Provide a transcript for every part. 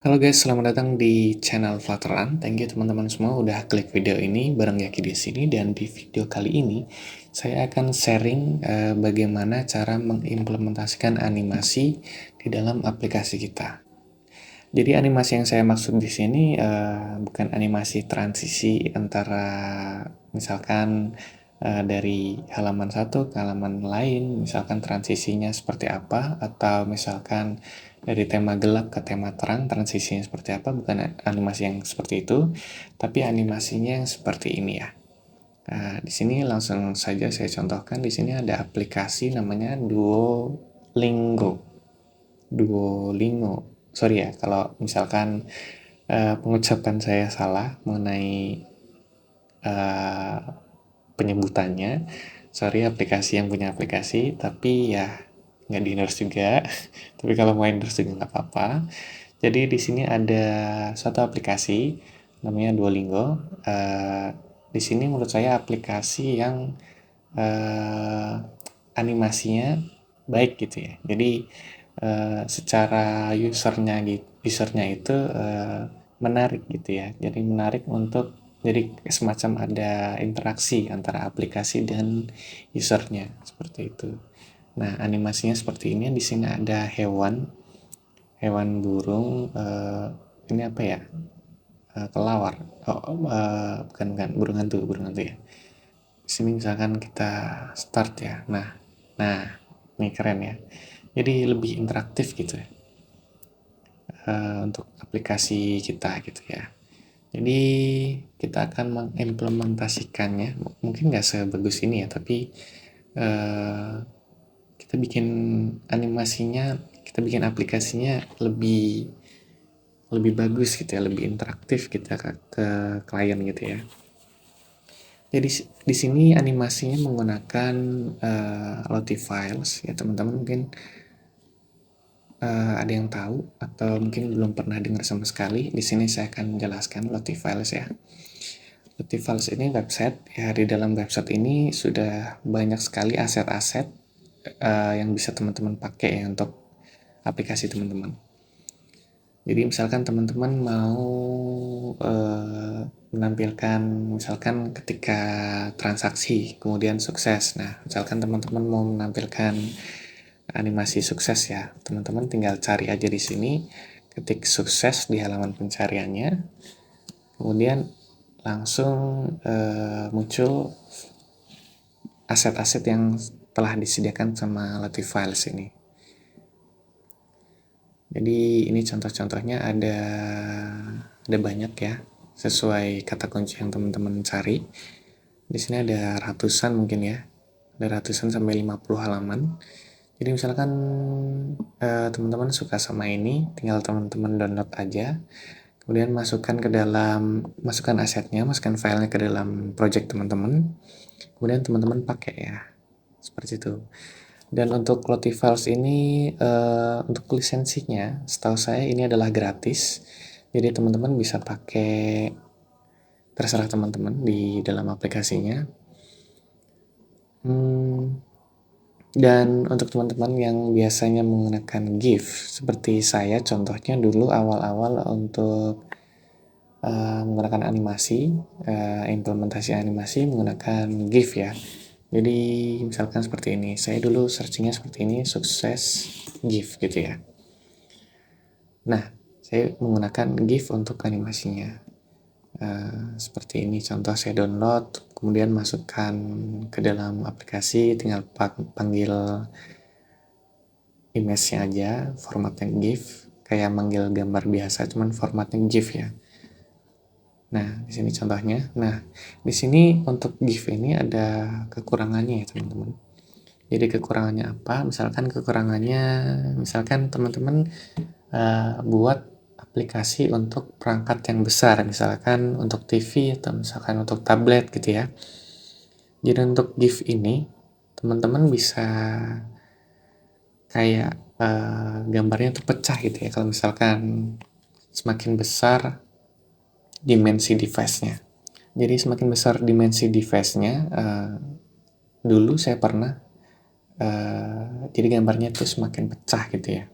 Halo guys, selamat datang di channel Flutteran. Thank you teman-teman semua udah klik video ini bareng Yaki di sini, dan di video kali ini saya akan sharing bagaimana cara mengimplementasikan animasi di dalam aplikasi kita. Jadi animasi yang saya maksud di sini bukan animasi transisi antara misalkan dari halaman satu ke halaman lain, misalkan transisinya seperti apa, atau misalkan dari tema gelap ke tema terang, transisinya seperti apa, bukan animasi yang seperti itu, tapi animasinya yang seperti ini ya. Nah, di sini langsung saja saya contohkan. Di sini ada aplikasi namanya Duolingo. Duolingo. Sorry ya kalau misalkan pengucapan saya salah mengenai uh, penyebutannya. Sorry aplikasi yang punya aplikasi, tapi ya nggak di endorse juga. Tapi kalau mau endorse juga nggak apa-apa. Jadi di sini ada satu aplikasi namanya Duolingo. Di sini menurut saya aplikasi yang animasinya baik gitu ya. Jadi secara usernya itu menarik gitu ya. Jadi menarik untuk jadi semacam ada interaksi antara aplikasi dan usernya seperti itu. Nah, animasinya seperti ini. Di sini ada hewan burung. Ini apa ya? Kelawar. Bukan burung hantu ya. Di sini misalkan kita start ya. Nah, ini keren ya. Jadi lebih interaktif gitu ya untuk aplikasi kita gitu ya. Jadi kita akan mengimplementasikannya, mungkin nggak sebagus ini ya, tapi kita bikin animasinya, kita bikin aplikasinya lebih lebih bagus gitu ya, lebih interaktif kita ke klien gitu ya. Jadi di sini animasinya menggunakan Lottie Files ya teman-teman, mungkin ada yang tahu atau mungkin belum pernah dengar sama sekali. Di sini saya akan menjelaskan Lottie Files ya. Lottie Files ini website ya. Di dalam website ini sudah banyak sekali aset-aset yang bisa teman-teman pakai ya untuk aplikasi teman-teman. Jadi misalkan teman-teman mau menampilkan misalkan ketika transaksi kemudian sukses. Nah, misalkan teman-teman mau menampilkan animasi sukses ya, teman-teman tinggal cari aja di sini, ketik sukses di halaman pencariannya, kemudian langsung muncul aset-aset yang telah disediakan sama Lottie Files ini. Jadi ini contoh-contohnya ada banyak ya, sesuai kata kunci yang teman-teman cari. Di sini ada ratusan mungkin ya, ada ratusan sampai 50 halaman. Jadi misalkan teman-teman suka sama ini, tinggal teman-teman download aja, kemudian masukkan asetnya, masukkan filenya ke dalam project teman-teman, kemudian teman-teman pakai ya, seperti itu. Dan untuk Lottie Files ini untuk lisensinya, setahu saya ini adalah gratis. Jadi teman-teman bisa pakai terserah teman-teman di dalam aplikasinya. Dan untuk teman-teman yang biasanya menggunakan GIF seperti saya, contohnya dulu awal-awal untuk menggunakan animasi, implementasi animasi menggunakan GIF ya. Jadi misalkan seperti ini, saya dulu searchingnya seperti ini, sukses GIF gitu ya. Nah, saya menggunakan GIF untuk animasinya. Seperti ini contoh, saya download, kemudian masukkan ke dalam aplikasi, tinggal panggil image-nya aja, formatnya GIF, kayak manggil gambar biasa, cuman formatnya GIF ya. Nah, di sini contohnya. Nah, di sini untuk GIF ini ada kekurangannya ya teman-teman. Jadi kekurangannya apa? Misalkan teman-teman buat aplikasi untuk perangkat yang besar, misalkan untuk TV atau misalkan untuk tablet gitu ya. Jadi untuk GIF ini teman-teman bisa kayak gambarnya tuh pecah gitu ya. Kalau misalkan semakin besar dimensi device-nya. Jadi semakin besar dimensi device-nya, dulu saya pernah jadi gambarnya tuh semakin pecah gitu ya.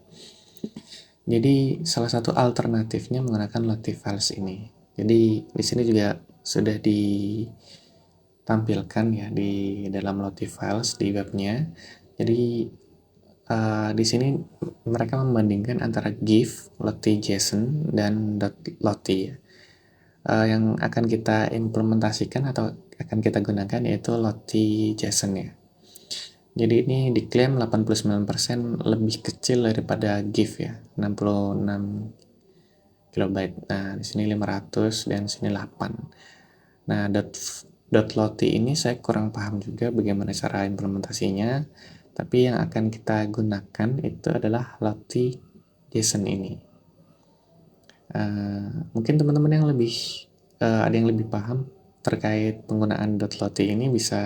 Jadi salah satu alternatifnya menggunakan Lottie Files ini. Jadi di sini juga sudah ditampilkan ya di dalam Lottie Files di webnya. Jadi di sini mereka membandingkan antara GIF, Lottie JSON, dan .lottie ya. Yang akan kita implementasikan atau akan kita gunakan yaitu Lottie JSON ya. Jadi ini diklaim 89% lebih kecil daripada GIF ya, 66 kilobyte. Nah, di sini 500 dan sini 8. Nah, .lottie ini saya kurang paham juga bagaimana cara implementasinya, tapi yang akan kita gunakan itu adalah Lottie JSON ini. Mungkin teman-teman yang lebih ada yang lebih paham terkait penggunaan .lottie ini bisa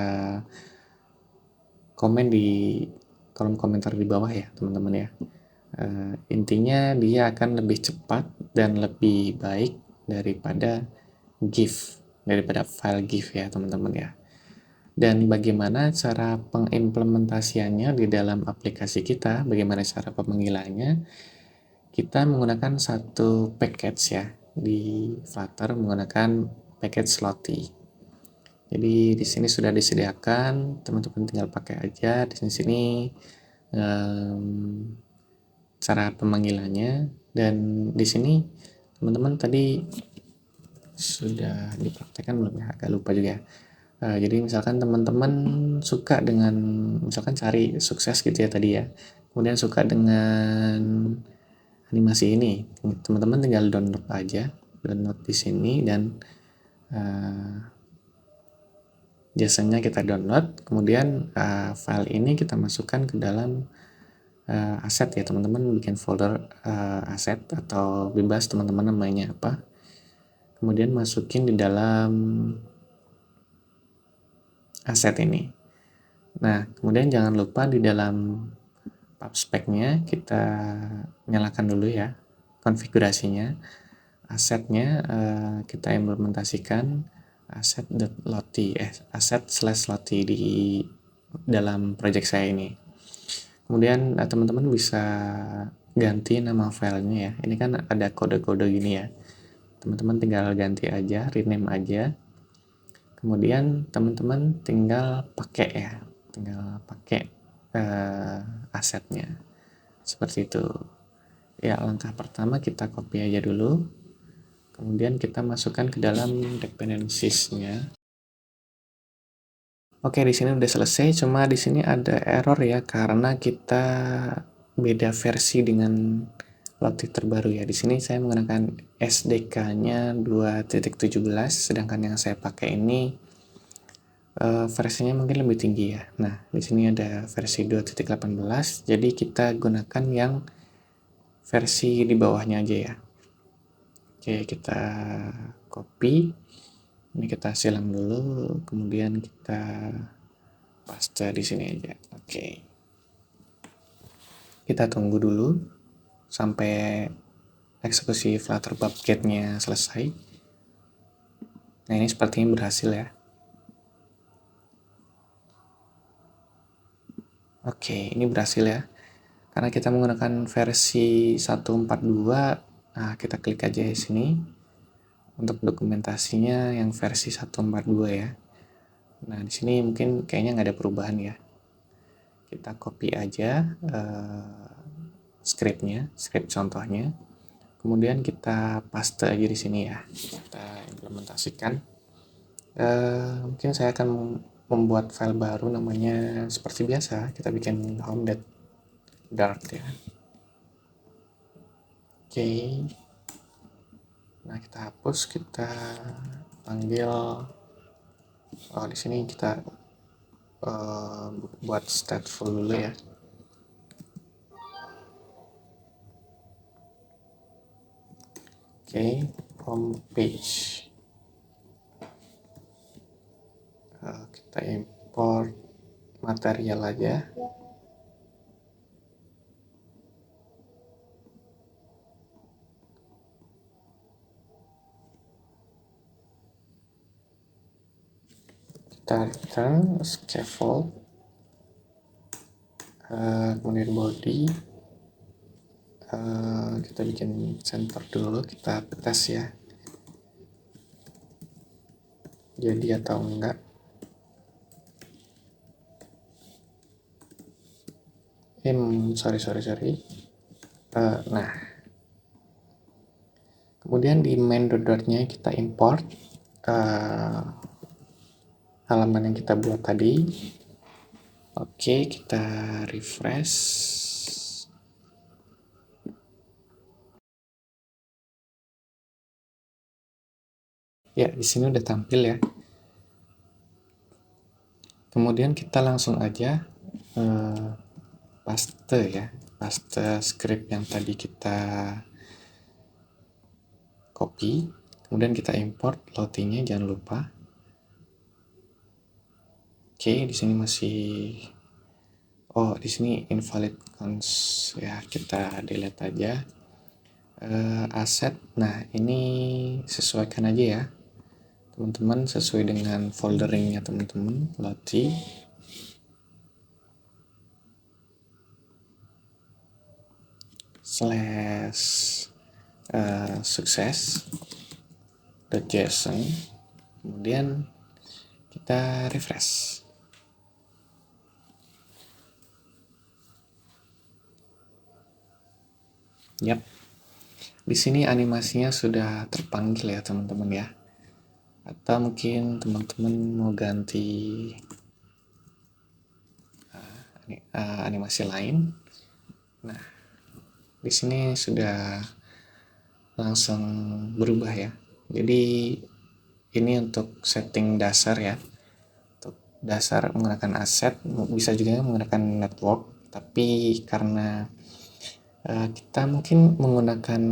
komen di kolom komentar di bawah ya teman-teman ya. Intinya dia akan lebih cepat dan lebih baik daripada GIF, daripada file GIF ya teman-teman ya. Dan bagaimana cara pengimplementasiannya di dalam aplikasi kita, bagaimana cara pemanggilannya, kita menggunakan satu package ya di Flutter menggunakan package Lottie. Jadi di sini sudah disediakan, teman-teman tinggal pakai aja di sini cara pemanggilannya. Dan di sini teman-teman tadi sudah dipraktekkan belum ya? Agak lupa juga. Jadi misalkan teman-teman suka dengan misalkan cari sukses gitu ya tadi ya. Kemudian suka dengan animasi ini, teman-teman tinggal download aja, download di sini dan jasanya kita download, kemudian file ini kita masukkan ke dalam aset ya teman-teman, bikin folder aset atau bebas teman-teman namanya apa, kemudian masukin di dalam aset ini. Nah kemudian jangan lupa di dalam pubspec-nya kita nyalakan dulu ya konfigurasinya, asetnya kita implementasikan aset.lottie aset/lottie di dalam project saya ini. Kemudian teman-teman bisa ganti nama filenya ya. Ini kan ada kode-kode gini ya. Teman-teman tinggal ganti aja, rename aja. Kemudian teman-teman tinggal pakai ya, tinggal pakai asetnya. Seperti itu. Ya, langkah pertama kita copy aja dulu. Kemudian kita masukkan ke dalam dependencies-nya. Oke, di sini udah selesai, cuma di sini ada error ya karena kita beda versi dengan Lottie terbaru ya. Di sini saya menggunakan SDK-nya 2.17, sedangkan yang saya pakai ini versinya mungkin lebih tinggi ya. Nah, di sini ada versi 2.18, jadi kita gunakan yang versi di bawahnya aja ya. Oke, kita copy. Ini kita silang dulu, kemudian kita paste di sini aja. Oke. Kita tunggu dulu sampai eksekusi Flutter Bobcat-nya selesai. Nah, ini sepertinya berhasil ya. Oke, ini berhasil ya. Karena kita menggunakan versi 1.42, nah kita klik aja di sini. Untuk dokumentasinya yang versi 1.42 ya. Nah, di sini mungkin kayaknya nggak ada perubahan ya. Kita copy aja script contohnya. Kemudian kita paste aja di sini ya. Kita implementasikan. Mungkin saya akan membuat file baru namanya seperti biasa. Kita bikin home.dart ya. Oke. Nah, kita hapus, kita panggil di sini kita buat stateful dulu ya. Oke, home page. Kita import material aja. Kita return scaffold, kemudian body, kita bikin center dulu, kita tes ya jadi atau enggak. Sorry. Nah, kemudian di main.nya kita import halaman yang kita buat tadi. Oke, kita refresh. Ya, di sini udah tampil ya. Kemudian kita langsung aja paste script yang tadi kita copy. Kemudian kita import Lottie-nya, jangan lupa. Oke, di sini masih di sini invalid cons ya, kita delete aja. Aset, nah ini sesuaikan aja ya teman-teman, sesuai dengan folderingnya teman-teman. Lottie / success.json, kemudian kita refresh. Yap, di sini animasinya sudah terpanggil ya teman-teman ya. Atau mungkin teman-teman mau ganti animasi lain. Nah, di sini sudah langsung berubah ya. Jadi ini untuk setting dasar ya. Untuk dasar menggunakan aset, bisa juga menggunakan network, tapi karena kita mungkin menggunakan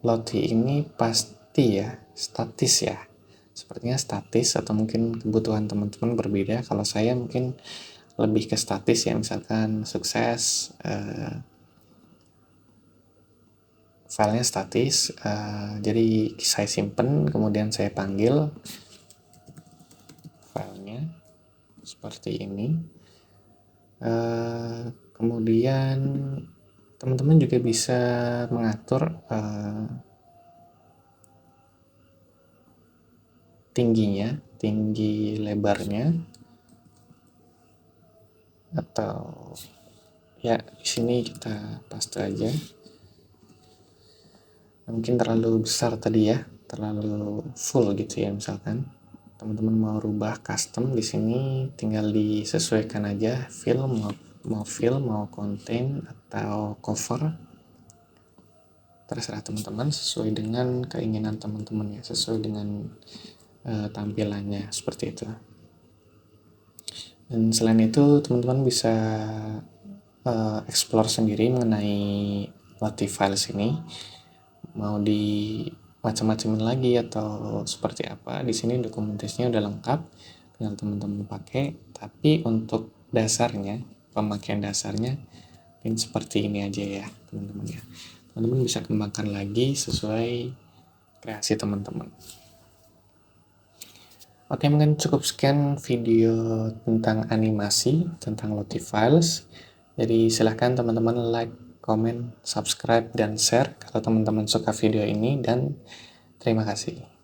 Lottie ini pasti ya statis ya, sepertinya statis, atau mungkin kebutuhan teman-teman berbeda. Kalau saya mungkin lebih ke statis ya, misalkan sukses, filenya statis, jadi saya simpen, kemudian saya panggil filenya seperti ini. Kemudian teman-teman juga bisa mengatur tinggi lebarnya, atau ya di sini kita paste aja. Mungkin terlalu besar tadi ya, terlalu full gitu ya, misalkan teman-teman mau rubah custom, di sini tinggal disesuaikan aja fill, mau contain atau cover, terserah teman-teman sesuai dengan keinginan teman-teman ya, sesuai dengan tampilannya seperti itu. Dan selain itu teman-teman bisa explore sendiri mengenai Lottie files ini, mau di macam-macamin lagi atau seperti apa. Di sini dokumentasinya udah lengkap, tinggal teman-teman pakai. Tapi untuk dasarnya, pemakaian dasarnya mungkin seperti ini aja ya teman-teman ya. Teman-teman bisa kembangkan lagi sesuai kreasi teman-teman. Oke, mungkin cukup sekian video tentang animasi, tentang Lottie files. Jadi silahkan teman-teman like, comment, subscribe, dan share kalau teman-teman suka video ini, dan terima kasih.